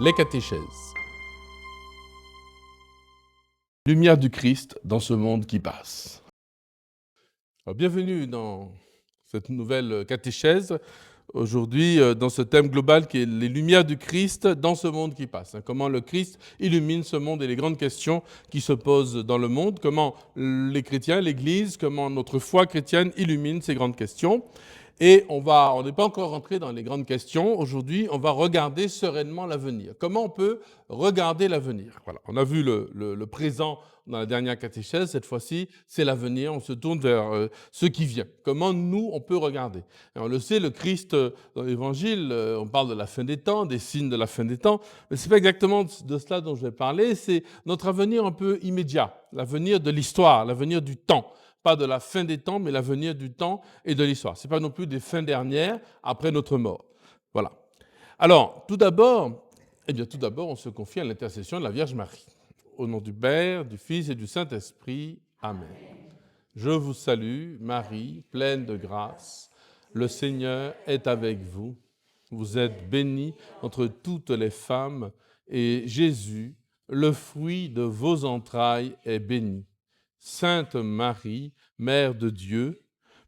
Les catéchèses. Lumière du Christ dans ce monde qui passe. Alors, bienvenue dans cette nouvelle catéchèse. Aujourd'hui, dans ce thème global qui est les lumières du Christ dans ce monde qui passe. Comment le Christ illumine ce monde et les grandes questions qui se posent dans le monde. Comment les chrétiens, l'Église, comment notre foi chrétienne illumine ces grandes questions. Et on n'est pas encore rentré dans les grandes questions. Aujourd'hui, on va regarder sereinement l'avenir. Comment on peut regarder l'avenir? Voilà. On a vu le présent dans la dernière catéchèse. Cette fois-ci, c'est l'avenir. On se tourne vers ce qui vient. Comment nous, on peut regarder? Et on le sait, le Christ, dans l'Évangile, on parle de la fin des temps, des signes de la fin des temps. Mais ce n'est pas exactement de cela dont je vais parler. C'est notre avenir un peu immédiat, l'avenir de l'histoire, l'avenir du temps. Pas de la fin des temps, mais l'avenir du temps et de l'histoire. Ce n'est pas non plus des fins dernières après notre mort. Voilà. Alors, tout d'abord, on se confie à l'intercession de la Vierge Marie. Au nom du Père, du Fils et du Saint-Esprit. Amen. Je vous salue, Marie, pleine de grâce. Le Seigneur est avec vous. Vous êtes bénie entre toutes les femmes, et Jésus, le fruit de vos entrailles, est béni. Sainte Marie, Mère de Dieu,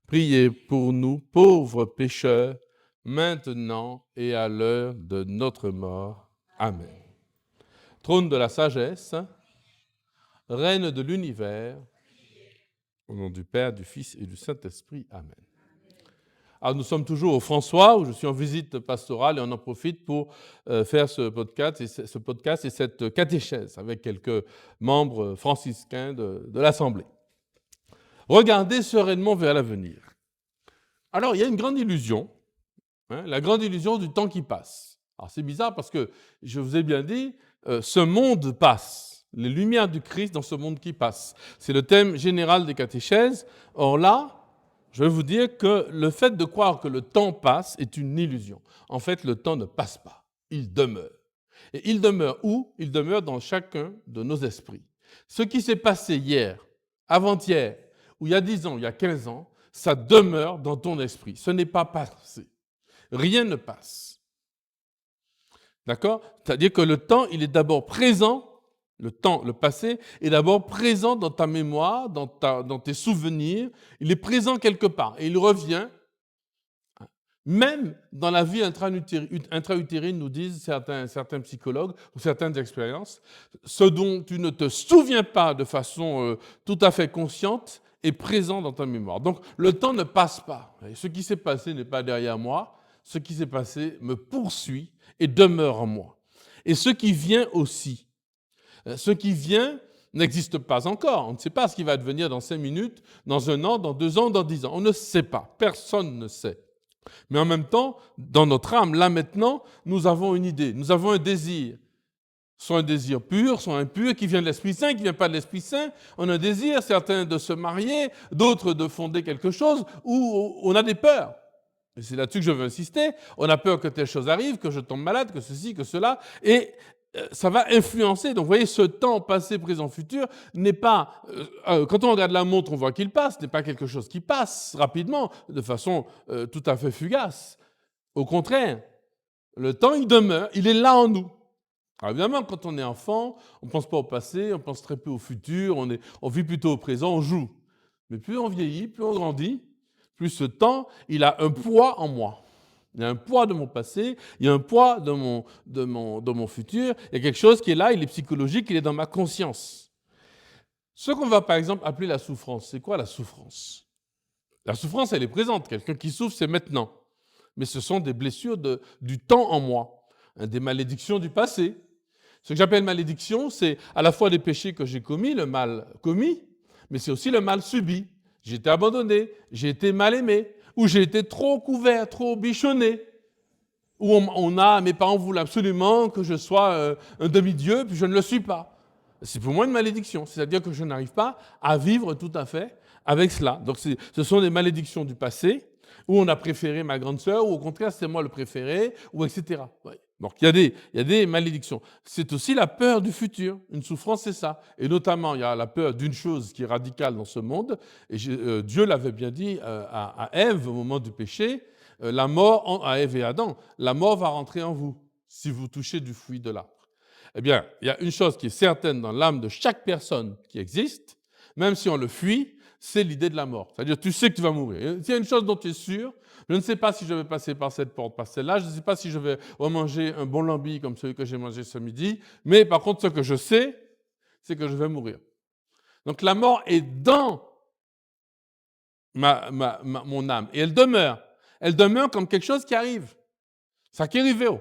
priez pour nous pauvres pécheurs, maintenant et à l'heure de notre mort. Amen. Trône de la sagesse, Reine de l'univers, au nom du Père, du Fils et du Saint-Esprit. Amen. Alors, nous sommes toujours au François, où je suis en visite pastorale, et on en profite pour faire ce podcast et cette catéchèse avec quelques membres franciscains de l'Assemblée. Regardez sereinement vers l'avenir. Alors, il y a une grande illusion, la grande illusion du temps qui passe. Alors, c'est bizarre parce que, je vous ai bien dit, ce monde passe. Les lumières du Christ dans ce monde qui passe. C'est le thème général des catéchèses. Or là, je vais vous dire que le fait de croire que le temps passe est une illusion. En fait, le temps ne passe pas. Il demeure. Et il demeure où? Il demeure dans chacun de nos esprits. Ce qui s'est passé hier, avant-hier, ou il y a 10 ans, il y a 15 ans, ça demeure dans ton esprit. Ce n'est pas passé. Rien ne passe. D'accord? C'est-à-dire que le temps, il est d'abord présent. Le passé, est d'abord présent dans ta mémoire, dans tes souvenirs. Il est présent quelque part et il revient, même dans la vie intra-utérine, nous disent certains psychologues ou certaines expériences, ce dont tu ne te souviens pas de façon tout à fait consciente est présent dans ta mémoire. Donc, le temps ne passe pas. Et ce qui s'est passé n'est pas derrière moi. Ce qui s'est passé me poursuit et demeure en moi. Et ce qui vient aussi. Ce qui vient n'existe pas encore. On ne sait pas ce qui va advenir dans 5 minutes, dans 1 an, dans 2 ans, dans 10 ans. On ne sait pas. Personne ne sait. Mais en même temps, dans notre âme, là maintenant, nous avons une idée. Nous avons un désir. Soit un désir pur, soit impur, qui vient de l'Esprit Saint, qui ne vient pas de l'Esprit Saint. On a un désir, certains de se marier, d'autres de fonder quelque chose, ou on a des peurs. Et c'est là-dessus que je veux insister. On a peur que telle chose arrive, que je tombe malade, que ceci, que cela. Et ça va influencer. Donc, vous voyez, ce temps passé, présent, futur n'est pas... quand on regarde la montre, on voit qu'il passe, n'est pas quelque chose qui passe rapidement, de façon tout à fait fugace. Au contraire, le temps, il demeure, il est là en nous. Alors évidemment, quand on est enfant, on ne pense pas au passé, on pense très peu au futur, on vit plutôt au présent, on joue. Mais plus on vieillit, plus on grandit, plus ce temps, il a un poids en moi. Il y a un poids de mon passé, il y a un poids de mon futur. Il y a quelque chose qui est là, il est psychologique, il est dans ma conscience. Ce qu'on va par exemple appeler la souffrance, c'est quoi la souffrance? La souffrance, elle est présente. Quelqu'un qui souffre, c'est maintenant. Mais ce sont des blessures du temps en moi, des malédictions du passé. Ce que j'appelle malédiction, c'est à la fois des péchés que j'ai commis, le mal commis, mais c'est aussi le mal subi. J'ai été abandonné, j'ai été mal aimé, ou j'ai été trop couvert, trop bichonné, ou mes parents voulaient absolument que je sois un demi-dieu, puis je ne le suis pas. C'est pour moi une malédiction, c'est-à-dire que je n'arrive pas à vivre tout à fait avec cela. Donc ce sont des malédictions du passé, où on a préféré ma grande sœur, ou au contraire c'est moi le préféré, ou etc. Ouais. Donc il y a des malédictions. C'est aussi la peur du futur. Une souffrance, c'est ça. Et notamment, il y a la peur d'une chose qui est radicale dans ce monde. Et Dieu l'avait bien dit à Ève au moment du péché, la mort, à Ève et Adam, la mort va rentrer en vous. si vous touchez du fruit de l'arbre. Eh bien, il y a une chose qui est certaine dans l'âme de chaque personne qui existe, même si on le fuit, c'est l'idée de la mort. C'est-à-dire, tu sais que tu vas mourir. S'il y a une chose dont tu es sûr, je ne sais pas si je vais passer par cette porte, par celle-là, je ne sais pas si je vais remanger un bon lambi comme celui que j'ai mangé ce midi, mais par contre, ce que je sais, c'est que je vais mourir. Donc la mort est dans mon âme, et elle demeure. Elle demeure comme quelque chose qui arrive. Ça qui arrive,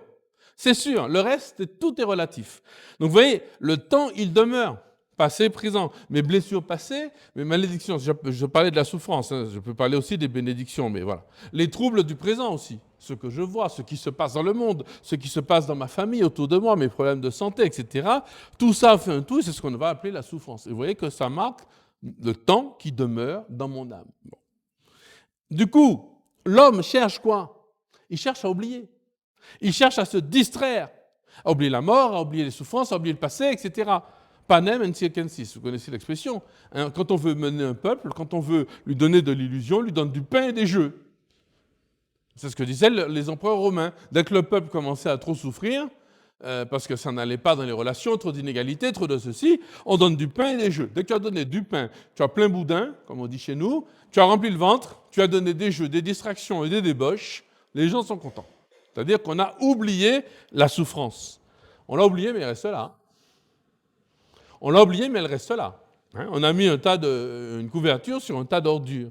c'est sûr. Le reste, tout est relatif. Donc vous voyez, le temps, il demeure. Passé, présent. Mes blessures passées, mes malédictions. Je parlais de la souffrance, hein. Je peux parler aussi des bénédictions, mais voilà. Les troubles du présent aussi. Ce que je vois, ce qui se passe dans le monde, ce qui se passe dans ma famille, autour de moi, mes problèmes de santé, etc. Tout ça fait un tout, c'est ce qu'on va appeler la souffrance. Et vous voyez que ça marque le temps qui demeure dans mon âme. Bon. Du coup, l'homme cherche quoi? Il cherche à oublier. Il cherche à se distraire, à oublier la mort, à oublier les souffrances, à oublier le passé, etc. Panem et circensis, vous connaissez l'expression. Hein, quand on veut mener un peuple, quand on veut lui donner de l'illusion, on lui donne du pain et des jeux. C'est ce que disaient les empereurs romains. Dès que le peuple commençait à trop souffrir, parce que ça n'allait pas dans les relations, trop d'inégalités, trop de ceci, on donne du pain et des jeux. Dès que tu as donné du pain, tu as plein boudin, comme on dit chez nous, tu as rempli le ventre, tu as donné des jeux, des distractions et des débauches, les gens sont contents. C'est-à-dire qu'on a oublié la souffrance. On l'a oublié, mais elle reste là. On l'a oublié, mais elle reste là. Hein, on a mis une couverture sur un tas d'ordures.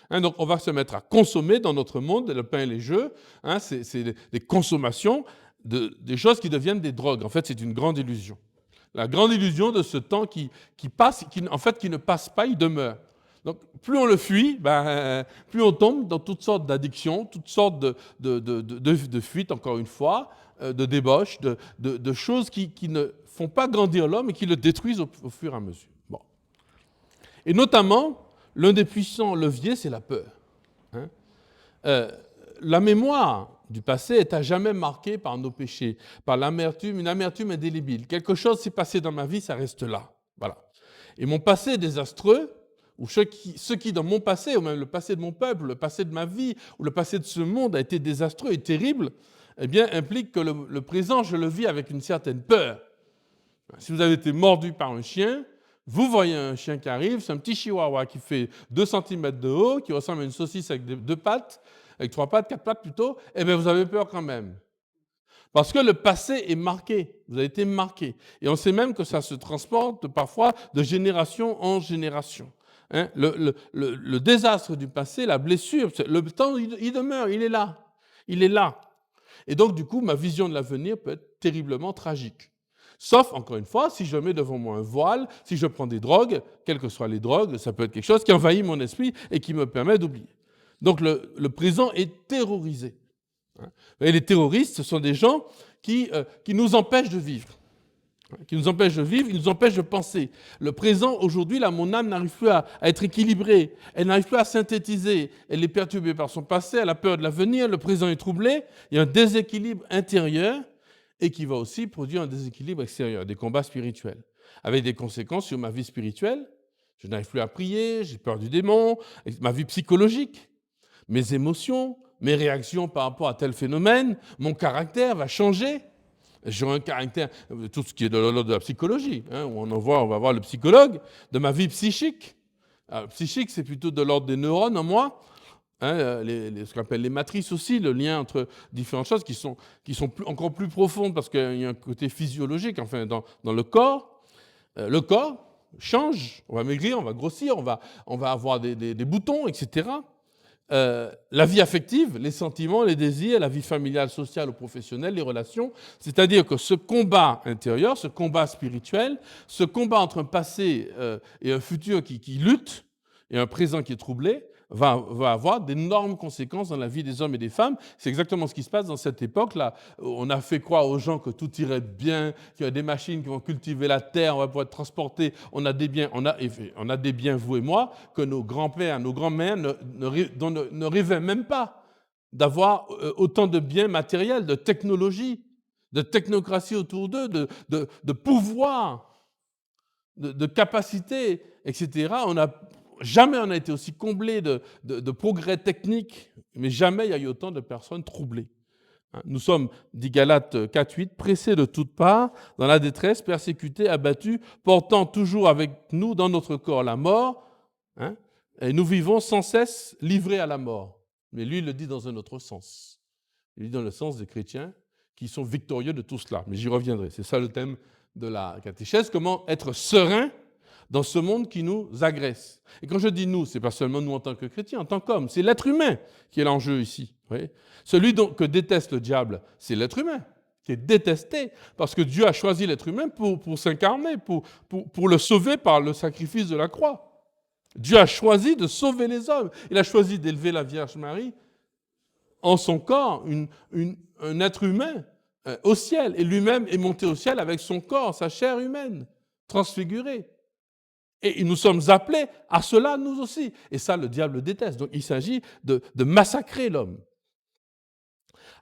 Hein, donc on va se mettre à consommer dans notre monde, le pain et les jeux. Hein, c'est des consommations, des choses qui deviennent des drogues. En fait, c'est une grande illusion. La grande illusion de ce temps qui passe, qui ne passe pas, il demeure. Donc, plus on le fuit, plus on tombe dans toutes sortes d'addictions, toutes sortes de fuites, encore une fois, de débauches, de choses qui ne font pas grandir l'homme et qui le détruisent au fur et à mesure. Bon. Et notamment, l'un des puissants leviers, c'est la peur. Hein. La mémoire du passé est à jamais marquée par nos péchés, par l'amertume, une amertume indélébile. Quelque chose s'est passé dans ma vie, ça reste là. Voilà. Et mon passé est désastreux, ou ceux qui, dans mon passé, ou même le passé de mon peuple, le passé de ma vie, ou le passé de ce monde a été désastreux et terrible, eh bien, implique que le présent, je le vis avec une certaine peur. Si vous avez été mordu par un chien, vous voyez un chien qui arrive, c'est un petit chihuahua qui fait 2 cm de haut, qui ressemble à une saucisse avec 2 pattes, avec 3 pattes, 4 pattes plutôt, eh bien, vous avez peur quand même. Parce que le passé est marqué, vous avez été marqué. Et on sait même que ça se transporte parfois de génération en génération. Hein, le désastre du passé, la blessure, le temps, il demeure, il est là. Il est là. Et donc, du coup, ma vision de l'avenir peut être terriblement tragique. Sauf, encore une fois, si je mets devant moi un voile, si je prends des drogues, quelles que soient les drogues, ça peut être quelque chose qui envahit mon esprit et qui me permet d'oublier. Donc, le présent est terrorisé. Et les terroristes, ce sont des gens qui nous empêchent de vivre. Qui nous empêchent de vivre, ils nous empêchent de penser. Le présent, aujourd'hui, là, mon âme n'arrive plus à être équilibrée, elle n'arrive plus à synthétiser, elle est perturbée par son passé, elle a peur de l'avenir, le présent est troublé, il y a un déséquilibre intérieur et qui va aussi produire un déséquilibre extérieur, des combats spirituels, avec des conséquences sur ma vie spirituelle. Je n'arrive plus à prier, j'ai peur du démon, ma vie psychologique, mes émotions, mes réactions par rapport à tel phénomène, mon caractère va changer. J'aurai un caractère, tout ce qui est de l'ordre de la psychologie, hein, où on va voir le psychologue, de ma vie psychique. Alors, psychique, c'est plutôt de l'ordre des neurones en moi, hein, ce qu'on appelle les matrices aussi, le lien entre différentes choses qui sont encore plus profondes parce qu'il y a un côté physiologique, enfin, dans le corps. Le corps change, on va maigrir, on va grossir, on va avoir des boutons, etc. La vie affective, les sentiments, les désirs, la vie familiale, sociale ou professionnelle, les relations. C'est-à-dire que ce combat intérieur, ce combat spirituel, ce combat entre un passé et un futur qui lutte et un présent qui est troublé, va avoir d'énormes conséquences dans la vie des hommes et des femmes. C'est exactement ce qui se passe dans cette époque-là. On a fait croire aux gens que tout irait bien, qu'il y a des machines qui vont cultiver la terre, on va pouvoir être transportés, on a des biens, vous et moi, que nos grands-pères, nos grands-mères ne rêvaient même pas d'avoir autant de biens matériels, de technologie, de technocratie autour d'eux, de pouvoir, de capacité, etc. Jamais on n'a été aussi comblé de progrès techniques, mais jamais il y a eu autant de personnes troublées. Nous sommes, dit Galates 4.8, pressés de toutes parts, dans la détresse, persécutés, abattus, portant toujours avec nous dans notre corps la mort, hein, et nous vivons sans cesse livrés à la mort. Mais lui, il le dit dans un autre sens. Il dit dans le sens des chrétiens qui sont victorieux de tout cela. Mais j'y reviendrai. C'est ça le thème de la catéchèse, comment être serein dans ce monde qui nous agresse. Et quand je dis nous, ce n'est pas seulement nous en tant que chrétiens, en tant qu'hommes, c'est l'être humain qui est l'enjeu ici. Oui. Celui que déteste le diable, c'est l'être humain, qui est détesté, parce que Dieu a choisi l'être humain pour s'incarner, pour le sauver par le sacrifice de la croix. Dieu a choisi de sauver les hommes. Il a choisi d'élever la Vierge Marie en son corps, un être humain au ciel. Et lui-même est monté au ciel avec son corps, sa chair humaine, transfigurée. Et nous sommes appelés à cela, nous aussi. Et ça, le diable déteste. Donc, il s'agit de massacrer l'homme.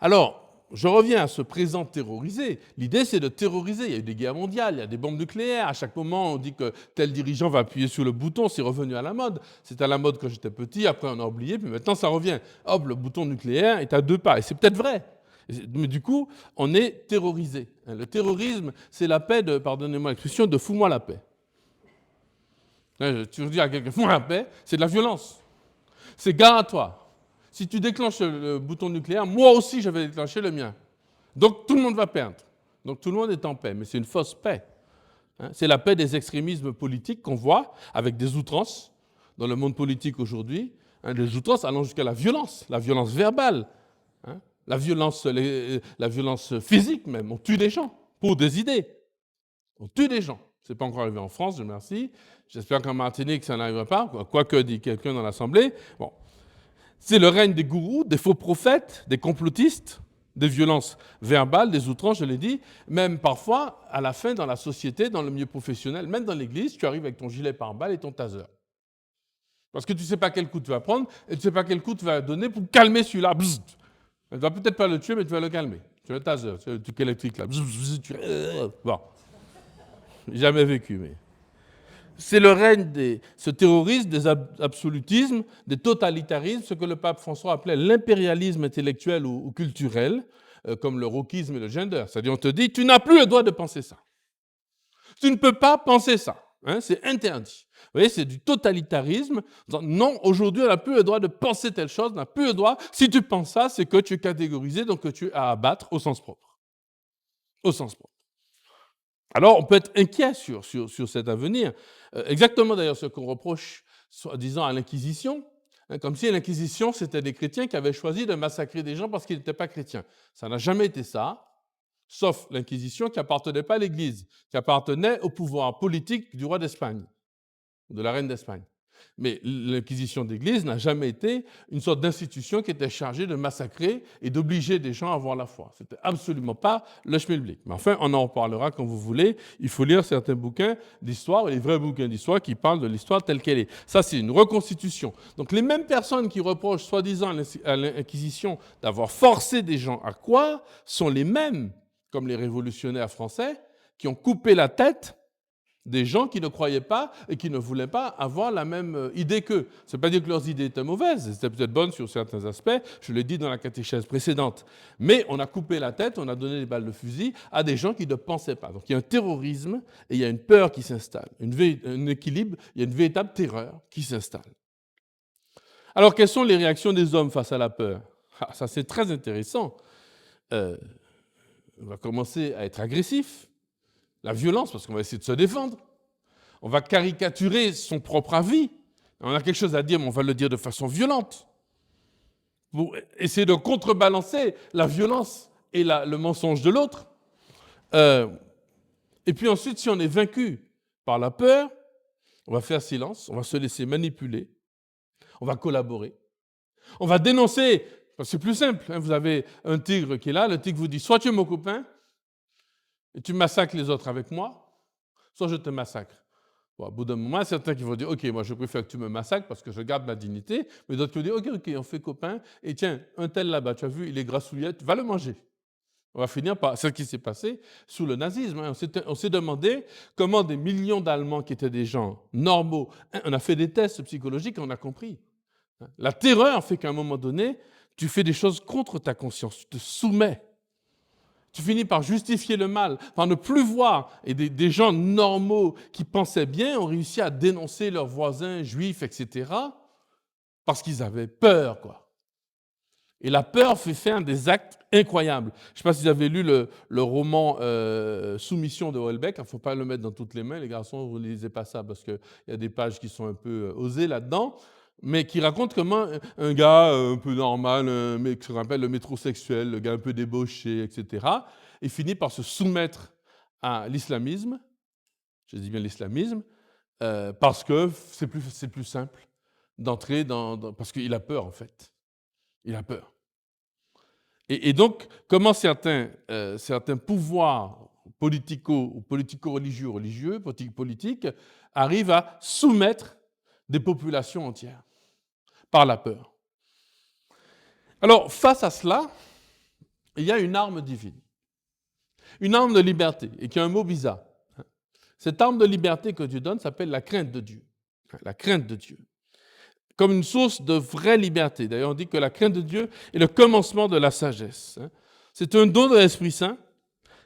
Alors, je reviens à ce présent terrorisé. L'idée, c'est de terroriser. Il y a eu des guerres mondiales, il y a des bombes nucléaires. À chaque moment, on dit que tel dirigeant va appuyer sur le bouton. C'est revenu à la mode. C'était à la mode quand j'étais petit. Après, on a oublié. Puis maintenant, ça revient. Hop, le bouton nucléaire est à 2 pas. Et c'est peut-être vrai. Mais du coup, on est terrorisé. Le terrorisme, c'est la paix de, pardonnez-moi l'expression, de fous-moi la paix. Tu dis à quelqu'un, fous-moi la paix, c'est de la violence. C'est gare à toi. Si tu déclenches le bouton nucléaire, moi aussi, je vais déclencher le mien. Donc, tout le monde va perdre. Donc, tout le monde est en paix. Mais c'est une fausse paix. C'est la paix des extrémismes politiques qu'on voit avec des outrances dans le monde politique aujourd'hui. Des outrances allant jusqu'à la violence verbale, la violence physique même. On tue des gens pour des idées. On tue des gens. Ce n'est pas encore arrivé en France, je vous remercie. J'espère qu'en Martinique, ça n'arrivera pas, quoique dit quelqu'un dans l'Assemblée. Bon. C'est le règne des gourous, des faux prophètes, des complotistes, des violences verbales, des outrances, je l'ai dit, même parfois, à la fin, dans la société, dans le milieu professionnel, même dans l'église, tu arrives avec ton gilet pare-balles et ton taser. Parce que tu ne sais pas quel coup tu vas prendre et tu ne sais pas quel coup tu vas donner pour calmer celui-là. Bzz. Tu ne vas peut-être pas le tuer, mais tu vas le calmer. Tu as le taser, c'est le truc électrique là. Bzz, bzz, bon. Jamais vécu, mais... C'est le règne ce terrorisme, des absolutismes, des totalitarismes, ce que le pape François appelait l'impérialisme intellectuel ou culturel, comme le wokisme et le gender. C'est-à-dire, on te dit, tu n'as plus le droit de penser ça. Tu ne peux pas penser ça. C'est interdit. Vous voyez, c'est du totalitarisme. Non, aujourd'hui, on n'a plus le droit de penser telle chose, on n'a plus le droit. Si tu penses ça, c'est que tu es catégorisé, donc que tu es à abattre au sens propre. Au sens propre. Alors, on peut être inquiet sur cet avenir. Exactement d'ailleurs ce qu'on reproche, soi-disant, à l'Inquisition, comme si l'Inquisition, c'était des chrétiens qui avaient choisi de massacrer des gens parce qu'ils n'étaient pas chrétiens. Ça n'a jamais été ça, sauf l'Inquisition qui n'appartenait pas à l'Église, qui appartenait au pouvoir politique du roi d'Espagne, de la reine d'Espagne. Mais l'Inquisition d'Église n'a jamais été une sorte d'institution qui était chargée de massacrer et d'obliger des gens à avoir la foi. Ce n'était absolument pas le schmilblick. Mais enfin, on en reparlera quand vous voulez. Il faut lire certains bouquins d'histoire, les vrais bouquins d'histoire qui parlent de l'histoire telle qu'elle est. Ça, c'est une reconstitution. Donc les mêmes personnes qui reprochent soi-disant à l'Inquisition d'avoir forcé des gens à croire sont les mêmes, comme les révolutionnaires français, qui ont coupé la tête des gens qui ne croyaient pas et qui ne voulaient pas avoir la même idée qu'eux. Ça ne veut pas dire que leurs idées étaient mauvaises, elles étaient peut-être bonnes sur certains aspects, je l'ai dit dans la catéchèse précédente. Mais on a coupé la tête, on a donné des balles de fusil à des gens qui ne pensaient pas. Donc il y a un terrorisme et il y a une peur qui s'installe, un équilibre, il y a une véritable terreur qui s'installe. Alors quelles sont les réactions des hommes face à la peur ? Ça c'est très intéressant. On va commencer à être agressif. La violence, parce qu'on va essayer de se défendre. On va caricaturer son propre avis. On a quelque chose à dire, mais on va le dire de façon violente. Pour essayer de contrebalancer la violence et le mensonge de l'autre. Et puis ensuite, si on est vaincu par la peur, on va faire silence, on va se laisser manipuler, on va collaborer. On va dénoncer, parce que c'est plus simple. Vous avez un tigre qui est là, le tigre vous dit, soit tu es mon copain, et tu massacres les autres avec moi, soit je te massacre. Bon, au bout d'un moment, certains qui vont dire « Ok, moi je préfère que tu me massacres parce que je garde ma dignité », mais d'autres qui vont dire « Ok, on fait copain, et tiens, un tel là-bas, tu as vu, il est grassouillette, va le manger ». On va finir par ce qui s'est passé sous le nazisme. On s'est demandé comment des millions d'Allemands qui étaient des gens normaux, on a fait des tests psychologiques et on a compris. La terreur fait qu'à un moment donné, tu fais des choses contre ta conscience, tu te soumets. Tu finis par justifier le mal, par ne plus voir. Et des gens normaux qui pensaient bien ont réussi à dénoncer leurs voisins juifs, etc., parce qu'ils avaient peur, quoi. Et la peur fait faire des actes incroyables. Je ne sais pas si vous avez lu le roman Soumission de Houellebecq. Il ne faut pas le mettre dans toutes les mains, les garçons, vous ne lisez pas ça parce qu'il y a des pages qui sont un peu osées là-dedans, mais qui raconte comment un gars un peu normal, ce qu'on appelle le métrosexuel, le gars un peu débauché, etc., il finit par se soumettre à l'islamisme, je dis bien l'islamisme, parce que c'est plus simple d'entrer parce qu'il a peur en fait. Il a peur. Et donc, comment certains pouvoirs politico-religieux, politiques, arrivent à soumettre des populations entières par la peur. Alors, face à cela, il y a une arme divine, une arme de liberté, et qui a un mot bizarre. Cette arme de liberté que Dieu donne s'appelle la crainte de Dieu. La crainte de Dieu. Comme une source de vraie liberté. D'ailleurs, on dit que la crainte de Dieu est le commencement de la sagesse. C'est un don de l'Esprit Saint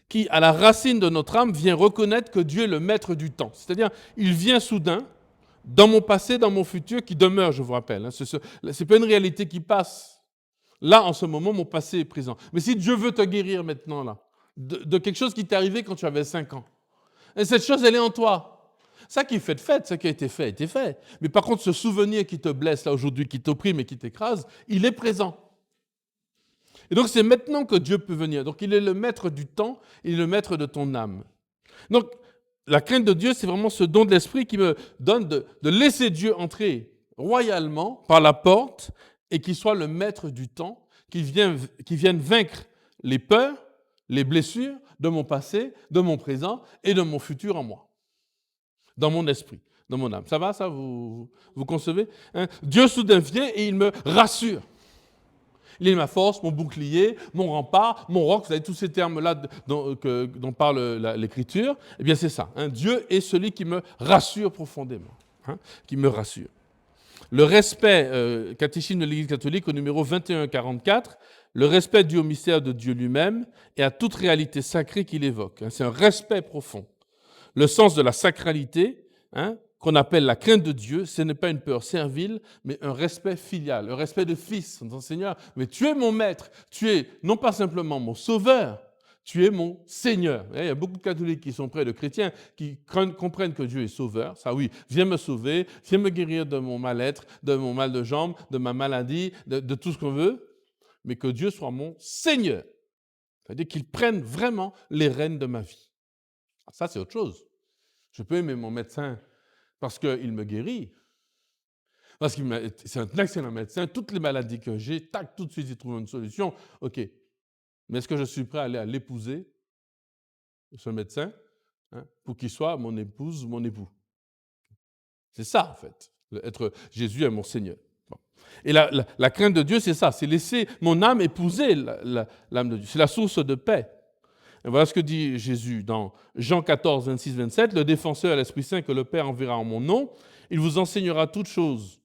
qui, à la racine de notre âme, vient reconnaître que Dieu est le maître du temps. C'est-à-dire, il vient soudain, dans mon passé, dans mon futur, qui demeure, je vous rappelle. Ce n'est pas une réalité qui passe. Là, en ce moment, mon passé est présent. Mais si Dieu veut te guérir maintenant, là, de quelque chose qui t'est arrivé quand tu avais 5 ans, et cette chose, elle est en toi. Ça qui fait de fait, ce qui a été fait. Mais par contre, ce souvenir qui te blesse là aujourd'hui, qui t'opprime et qui t'écrase, il est présent. Et donc, c'est maintenant que Dieu peut venir. Donc, il est le maître du temps, il est le maître de ton âme. Donc, la crainte de Dieu, c'est vraiment ce don de l'Esprit qui me donne de laisser Dieu entrer royalement par la porte et qu'il soit le maître du temps, qu'il vienne vaincre les peurs, les blessures de mon passé, de mon présent et de mon futur en moi. Dans mon esprit, dans mon âme. Ça va, ça, vous concevez, hein? Dieu soudain vient et il me rassure. Il est ma force, mon bouclier, mon rempart, mon roc. Vous savez, tous ces termes-là dont parle l'Écriture, eh bien c'est ça. Hein? Dieu est celui qui me rassure profondément, hein? Qui me rassure. Le respect, catéchisme de l'Église catholique au numéro 2144, le respect dû au mystère de Dieu lui-même et à toute réalité sacrée qu'il évoque. Hein? C'est un respect profond. Le sens de la sacralité, hein, qu'on appelle la crainte de Dieu, ce n'est pas une peur servile, mais un respect filial, un respect de fils. On dit, Seigneur, mais tu es mon maître, tu es non pas simplement mon sauveur, tu es mon Seigneur. Il y a beaucoup de catholiques qui sont près de chrétiens qui comprennent que Dieu est sauveur. Ça oui, viens me sauver, viens me guérir de mon mal-être, de mon mal de jambe, de ma maladie, de tout ce qu'on veut, mais que Dieu soit mon Seigneur. C'est-à-dire qu'il prenne vraiment les rênes de ma vie. Ça, c'est autre chose. Je peux aimer mon médecin parce qu'il me guérit, parce que c'est un excellent médecin. Toutes les maladies que j'ai, tac, tout de suite, il trouve une solution. OK. Mais est-ce que je suis prêt à aller à l'épouser, ce médecin, hein, pour qu'il soit mon épouse ou mon époux? C'est ça, en fait. Jésus est mon Seigneur. Bon. Et la crainte de Dieu, c'est ça. C'est laisser mon âme épouser l'âme de Dieu. C'est la source de paix. Et voilà ce que dit Jésus dans Jean 14, 26, 27. « Le défenseur, l'Esprit Saint que le Père enverra en mon nom, il vous enseignera toutes choses.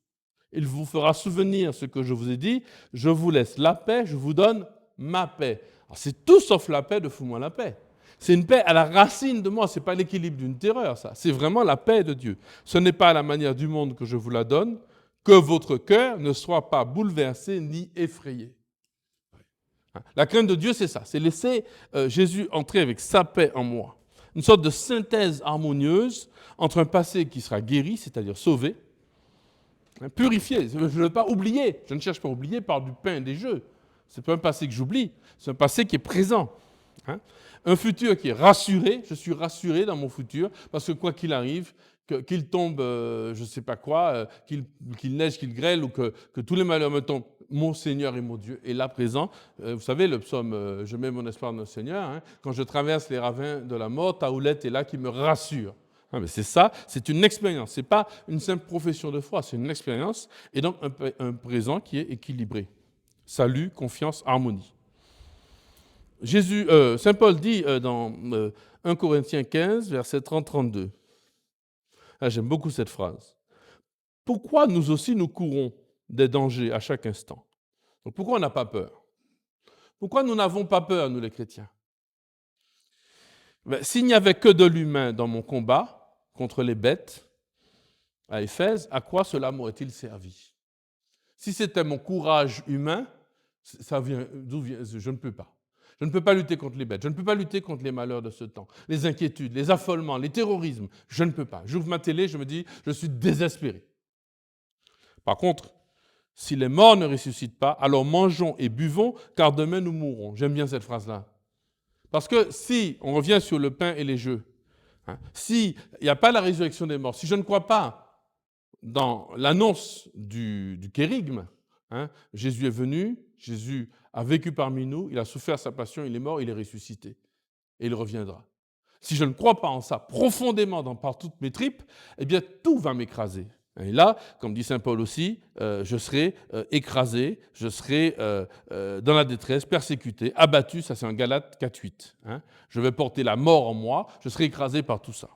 Il vous fera souvenir ce que je vous ai dit. Je vous laisse la paix, je vous donne ma paix. » Alors c'est tout sauf la paix de fous-moi la paix. C'est une paix à la racine de moi. Ce n'est pas l'équilibre d'une terreur, ça. C'est vraiment la paix de Dieu. Ce n'est pas à la manière du monde que je vous la donne, que votre cœur ne soit pas bouleversé ni effrayé. La crainte de Dieu, c'est ça, c'est laisser Jésus entrer avec sa paix en moi. Une sorte de synthèse harmonieuse entre un passé qui sera guéri, c'est-à-dire sauvé, purifié. Je ne veux pas oublier, je ne cherche pas à oublier par du pain et des jeux. Ce n'est pas un passé que j'oublie, c'est un passé qui est présent. Hein? Un futur qui est rassuré, je suis rassuré dans mon futur, parce que quoi qu'il arrive, qu'il tombe, je ne sais pas quoi, qu'il neige, qu'il grêle, ou que tous les malheurs me tombent, mon Seigneur et mon Dieu est là présent. Vous savez, le psaume « Je mets mon espoir dans le Seigneur hein, », quand je traverse les ravins de la mort, ta houlette est là qui me rassure. Ah, mais c'est ça, c'est une expérience. Ce n'est pas une simple profession de foi, c'est une expérience, et donc un présent qui est équilibré. Salut, confiance, harmonie. Saint Paul dit dans 1 Corinthiens 15, versets 30-32. Ah, j'aime beaucoup cette phrase. « Pourquoi nous aussi nous courons des dangers à chaque instant? » Donc pourquoi on n'a pas peur? Pourquoi nous n'avons pas peur, nous les chrétiens? S'il n'y avait que de l'humain dans mon combat contre les bêtes à Éphèse, à quoi cela m'aurait-il servi? Si c'était mon courage humain, ça vient d'où vient? Je ne peux pas. Je ne peux pas lutter contre les bêtes. Je ne peux pas lutter contre les malheurs de ce temps, les inquiétudes, les affolements, les terrorismes. Je ne peux pas. J'ouvre ma télé, je me dis, je suis désespéré. Par contre, si les morts ne ressuscitent pas, alors mangeons et buvons, car demain nous mourrons. J'aime bien cette phrase-là. Parce que si, on revient sur le pain et les jeux, s'il n'y a pas la résurrection des morts, si je ne crois pas dans l'annonce du kérigme, Jésus est venu, Jésus a vécu parmi nous, il a souffert sa passion, il est mort, il est ressuscité. Et il reviendra. Si je ne crois pas en ça profondément par toutes mes tripes, eh bien tout va m'écraser. Et là, comme dit saint Paul aussi, je serai écrasé, je serai dans la détresse, persécuté, abattu, ça c'est en Galates 4:8. Je vais porter la mort en moi, je serai écrasé par tout ça.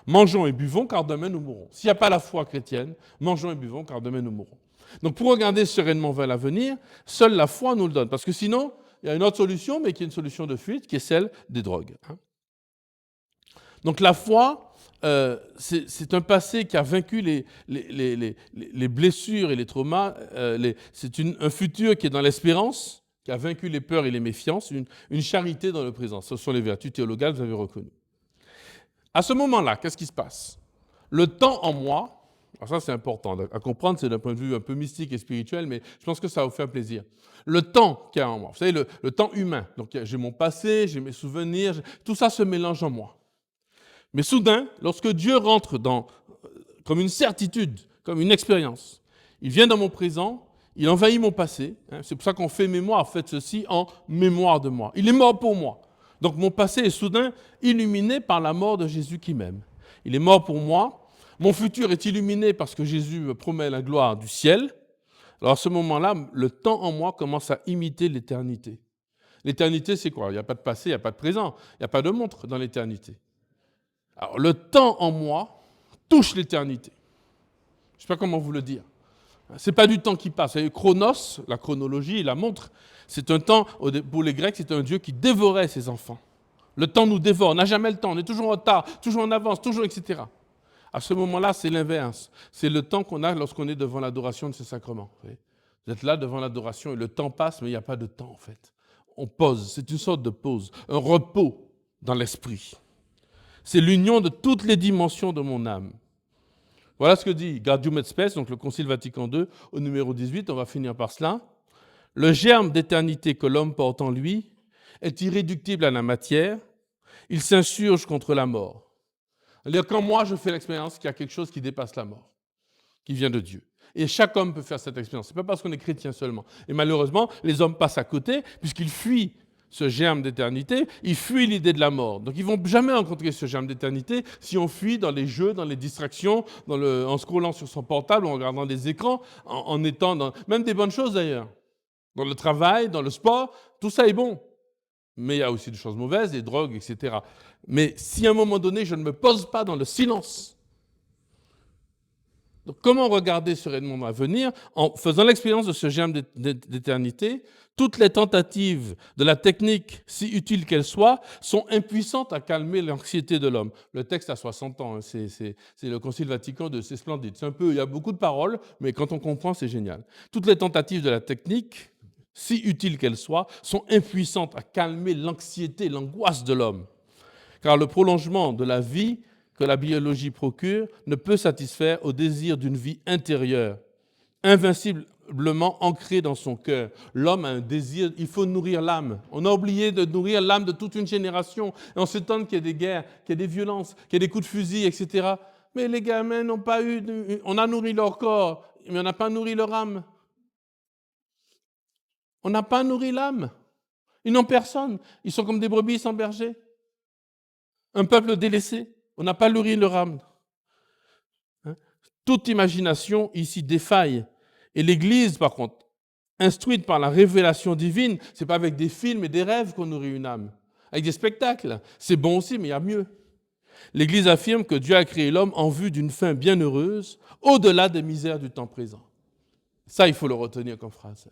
Mangeons et buvons, car demain nous mourrons. S'il n'y a pas la foi chrétienne, mangeons et buvons, car demain nous mourrons. Donc pour regarder sereinement vers l'avenir, seule la foi nous le donne. Parce que sinon, il y a une autre solution, mais qui est une solution de fuite, qui est celle des drogues. Donc la foi, c'est un passé qui a vaincu les blessures et les traumas. C'est un futur qui est dans l'espérance, qui a vaincu les peurs et les méfiances, une charité dans le présent. Ce sont les vertus théologales, vous avez reconnu. À ce moment-là, qu'est-ce qui se passe? Le temps en moi, alors ça c'est important à comprendre, c'est d'un point de vue un peu mystique et spirituel, mais je pense que ça va vous faire plaisir. Le temps qu'il y a en moi, vous savez, le temps humain, donc j'ai mon passé, j'ai mes souvenirs, tout ça se mélange en moi. Mais soudain, lorsque Dieu rentre comme une certitude, comme une expérience, il vient dans mon présent, il envahit mon passé, c'est pour ça qu'on fait mémoire, faites ceci en mémoire de moi. Il est mort pour moi. Donc mon passé est soudain illuminé par la mort de Jésus qui m'aime. Il est mort pour moi. Mon futur est illuminé parce que Jésus me promet la gloire du ciel. Alors à ce moment-là, le temps en moi commence à imiter l'éternité. L'éternité, c'est quoi? Il n'y a pas de passé, il n'y a pas de présent, il n'y a pas de montre dans l'éternité. Alors le temps en moi touche l'éternité. Je ne sais pas comment vous le dire. Ce n'est pas du temps qui passe. Chronos, la chronologie, la montre, c'est un temps, pour les Grecs, c'est un dieu qui dévorait ses enfants. Le temps nous dévore, on n'a jamais le temps, on est toujours en retard, toujours en avance, toujours, etc. À ce moment-là, c'est l'inverse. C'est le temps qu'on a lorsqu'on est devant l'adoration de ces sacrements. Vous êtes là devant l'adoration et le temps passe, mais il n'y a pas de temps en fait. On pause, c'est une sorte de pause, un repos dans l'esprit. C'est l'union de toutes les dimensions de mon âme. Voilà ce que dit Gaudium et Spes, donc le Concile Vatican II, au numéro 18, on va finir par cela. Le germe d'éternité que l'homme porte en lui est irréductible à la matière, il s'insurge contre la mort. C'est-à-dire quand moi je fais l'expérience qu'il y a quelque chose qui dépasse la mort, qui vient de Dieu. Et chaque homme peut faire cette expérience, ce n'est pas parce qu'on est chrétien seulement. Et malheureusement, les hommes passent à côté, puisqu'ils fuient ce germe d'éternité, ils fuient l'idée de la mort. Donc ils ne vont jamais rencontrer ce germe d'éternité si on fuit dans les jeux, dans les distractions, en scrollant sur son portable, en regardant des écrans, en étant dans même des bonnes choses d'ailleurs. Dans le travail, dans le sport, tout ça est bon. Mais il y a aussi des choses mauvaises, des drogues, etc. Mais si à un moment donné, je ne me pose pas dans le silence, donc comment regarder sereinement l'avenir? En faisant l'expérience de ce germe d'éternité, toutes les tentatives de la technique, si utile qu'elle soit, sont impuissantes à calmer l'anxiété de l'homme. Le texte a 60 ans, c'est le Concile Vatican II, c'est splendide. Il y a beaucoup de paroles, mais quand on comprend, c'est génial. Toutes les tentatives de la technique, si utiles qu'elles soient, sont impuissantes à calmer l'anxiété, l'angoisse de l'homme. Car le prolongement de la vie que la biologie procure ne peut satisfaire au désir d'une vie intérieure, invinciblement ancrée dans son cœur. L'homme a un désir, il faut nourrir l'âme. On a oublié de nourrir l'âme de toute une génération. Et on s'étonne qu'il y ait des guerres, qu'il y ait des violences, qu'il y ait des coups de fusil, etc. Mais les gamins n'ont pas eu... On a nourri leur corps, mais on n'a pas nourri leur âme. On n'a pas nourri l'âme. Ils n'ont personne. Ils sont comme des brebis sans berger. Un peuple délaissé. On n'a pas nourri leur âme. Toute imagination ici défaille. Et l'Église, par contre, instruite par la révélation divine, ce n'est pas avec des films et des rêves qu'on nourrit une âme. Avec des spectacles. C'est bon aussi, mais il y a mieux. L'Église affirme que Dieu a créé l'homme en vue d'une fin bienheureuse, au-delà des misères du temps présent. Ça, il faut le retenir comme phrase.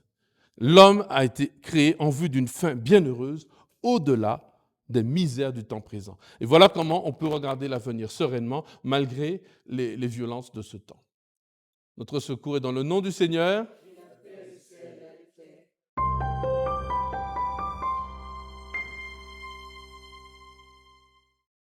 L'homme a été créé en vue d'une fin bienheureuse, au-delà des misères du temps présent. Et voilà comment on peut regarder l'avenir sereinement malgré les violences de ce temps. Notre secours est dans le nom du Seigneur.